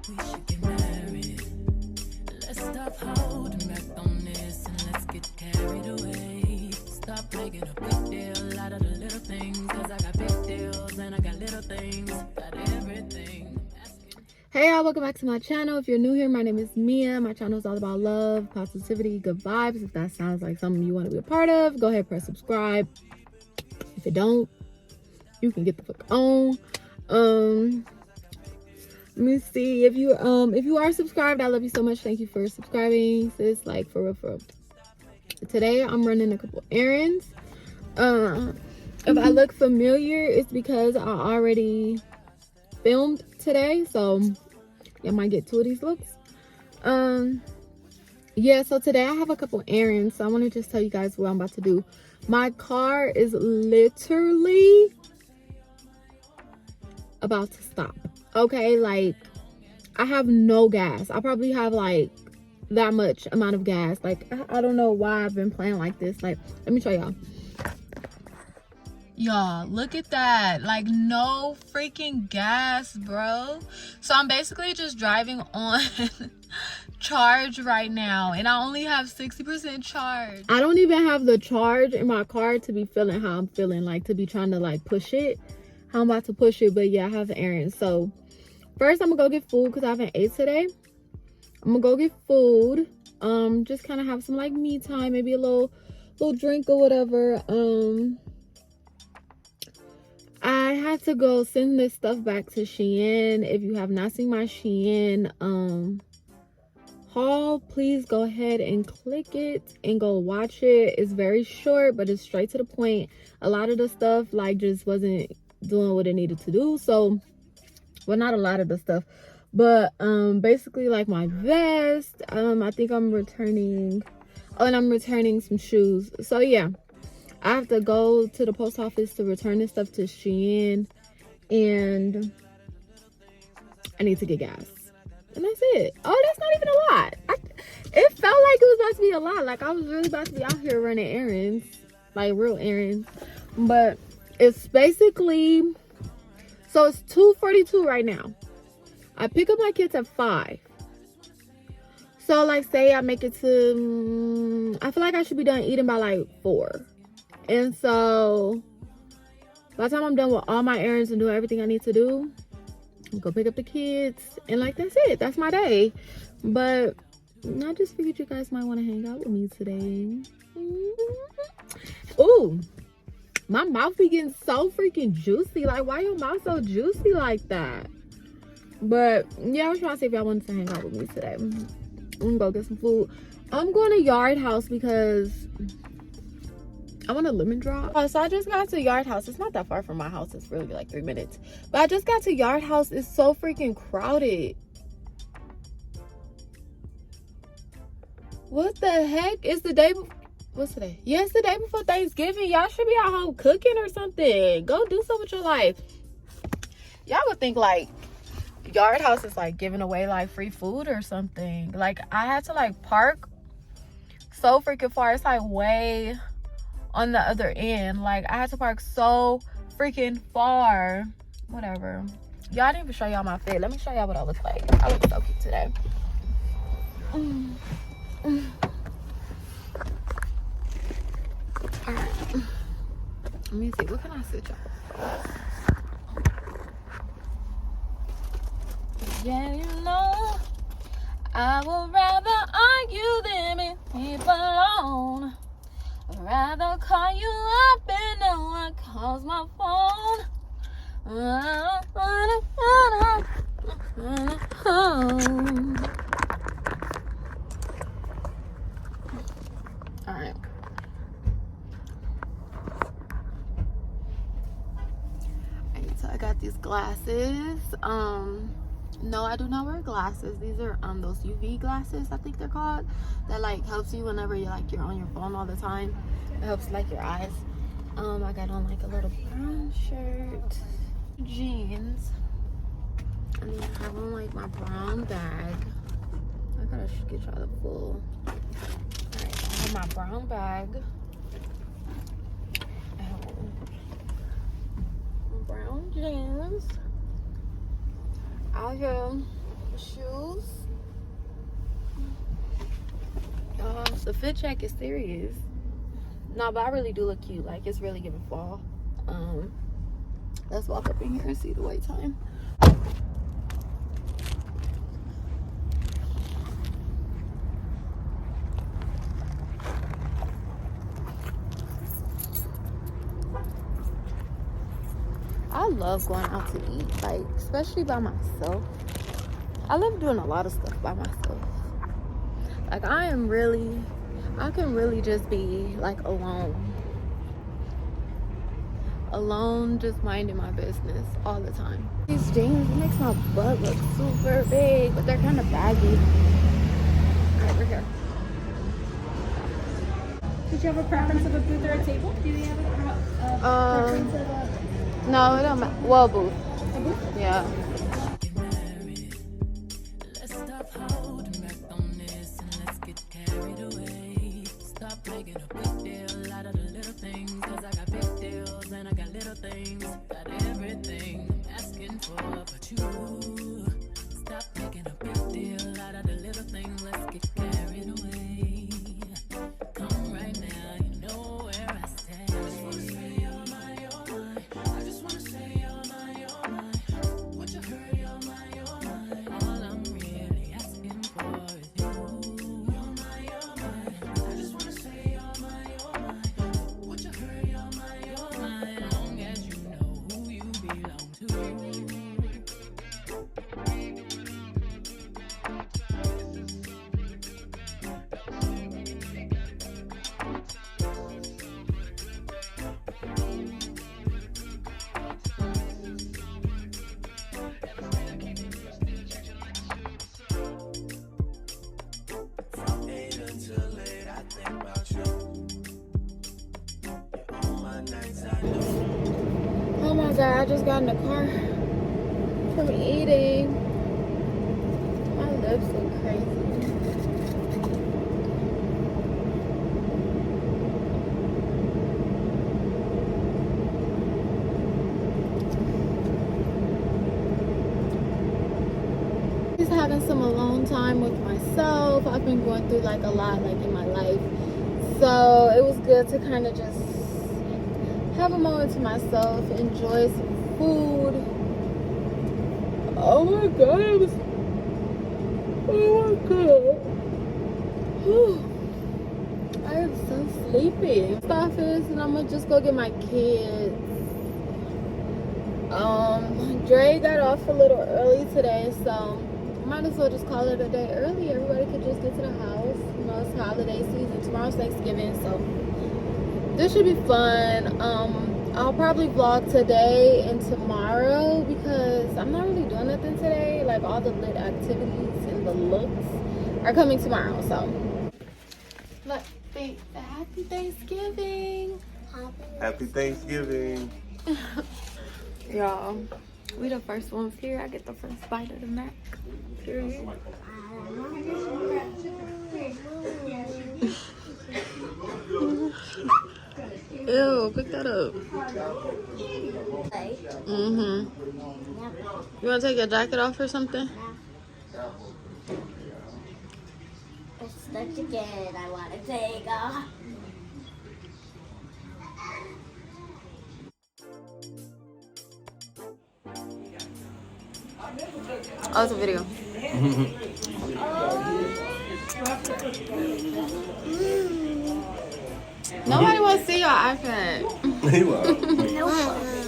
We should get married. Let's stop holding back on this and let's get carried away. Stop making a big deal out of the little things, cause I got big deals and I got little things, got everything. Hey y'all, welcome back to my channel. If you're new here, my name is Mia. My channel is all about love, positivity, good vibes. If that sounds like something you want to be a part of, go ahead, press subscribe. If it don't, you can get the fuck on. Let me see. If you are subscribed, I love you so much. Thank you for subscribing, sis. Like, for real, for real. Today I'm running a couple errands. If I look familiar, it's because I already filmed today, so I might get two of these looks. Yeah, so today I have a couple errands, so I want to just tell you guys what I'm about to do. My car is literally about to stop. Okay, like, I have no gas. I probably have like that much amount of gas. Like, I don't know why I've been playing like this. Like, let me show y'all. Y'all, look at that. Like, no freaking gas, bro. So I'm basically just driving on charge right now, and I only have 60% charge. I don't even have the charge in my car to be feeling how I'm feeling, like to be trying to like push it how I'm about to push it. But yeah, I have an errand. So first I'm gonna go get food because I haven't ate today. I'm gonna go get food, just kind of have some like me time, maybe a little drink or whatever. I had to go send this stuff back to Shein. If you have not seen my Shein haul, please go ahead and click it and go watch it. It's very short, but it's straight to the point. A lot of the stuff like just wasn't doing what it needed to do. So, well, not a lot of the stuff, but basically like my vest, I think I'm returning, oh, and I'm returning some shoes. So yeah, I have to go to the post office to return this stuff to Shein, and I need to get gas, and that's it. Oh, that's not even a lot. It felt like it was about to be a lot. Like, I was really about to be out here running errands, like real errands. But it's basically, so it's 2:42 right now. I pick up my kids at 5. So like, say I make it to, I feel like I should be done eating by like 4. And so by the time I'm done with all my errands and doing everything I need to do, I'll go pick up the kids, and like, that's it. That's my day. But I just figured you guys might want to hang out with me today. Ooh, my mouth be getting so freaking juicy. Like, why your mouth so juicy like that? But yeah, I was trying to see if y'all wanted to hang out with me today. I'm gonna go get some food. I'm going to Yard House because I want a lemon drop. So I just got to Yard House. It's not that far from my house. It's really like 3 minutes. But I just got to Yard House. It's so freaking crowded. What the heck? It's the day. What's today? Yeah, it's the day before Thanksgiving. Y'all should be at home cooking or something. Go do something with your life. Y'all would think like Yard House is like giving away like free food or something. Like, I had to like park so freaking far. It's like way on the other end. Like, I had to park so freaking far. Whatever. Y'all didn't even show y'all my fit. Let me show y'all what I look like. I look so cute today. All right, let me see, what can I sit y'all? Yeah, you know, I would rather argue than be people alone. I'd rather call you up and know what calls my phone. All right. So I got these glasses. No, I do not wear glasses. These are those UV glasses, I think they're called, that like helps you whenever you're on your phone all the time. It helps like your eyes. I got on like a little brown shirt, jeans, and then I have on like my brown bag. I gotta get y'all the full. Alright, I have my brown bag. Brown jeans. Out here shoes. The fit check is serious. No, but I really do look cute. Like, it's really giving fall. Let's walk up in here and see the wait time. I love going out to eat, like, especially by myself. I love doing a lot of stuff by myself. Like, I can really just be, like, alone, just minding my business all the time. These jeans, it makes my butt look super big, but they're kind of baggy. Over here. Did you have a preference of a booth or a table? Do you have a preference of a... No, it don't matter. Well, booth. A booth? Yeah. Get married. Let's stop holding back on this and let's get carried away. Stop making a big deal out of the little things, cause I got big deals and I got little things. Got everything I'm asking for, but you stop making a big deal out of the little things. Let's get carried away. Come right now, you know where I stand. I just wanna say you're mine. I just wanna say you're mine. Would you hurry, you're mine. All I'm really asking for is you. You're mine. I just wanna say you're mine. Would you hurry, you're mine. Long as you know who you belong to. From 8 until late, I think about you. You're all my nights, I know. Oh my god, I just got in the car from eating. My lips look crazy. Just having some alone time with myself. I've been going through like a lot like in my life. So it was good to kind of just have a moment to myself, enjoy some food. Oh my god. Oh my god. Whew. I am so sleepy. Stuff is, and I'm gonna just go get my kids. Dre got off a little early today, so might as well just call it a day early. Everybody could just get to the house. You know, it's holiday season. Tomorrow's Thanksgiving, so this should be fun. I'll probably vlog today and tomorrow because I'm not really doing nothing today. Like, all the lit activities and the looks are coming tomorrow. So let's be happy Thanksgiving. Happy Thanksgiving. Y'all, we the first ones here. I get the first bite of the mac. Period. Ew, pick that up. You want to take your jacket off or something? It's such a good I want to take off. Oh, it's a video. Nobody wants to see your iPad. You are. Nope.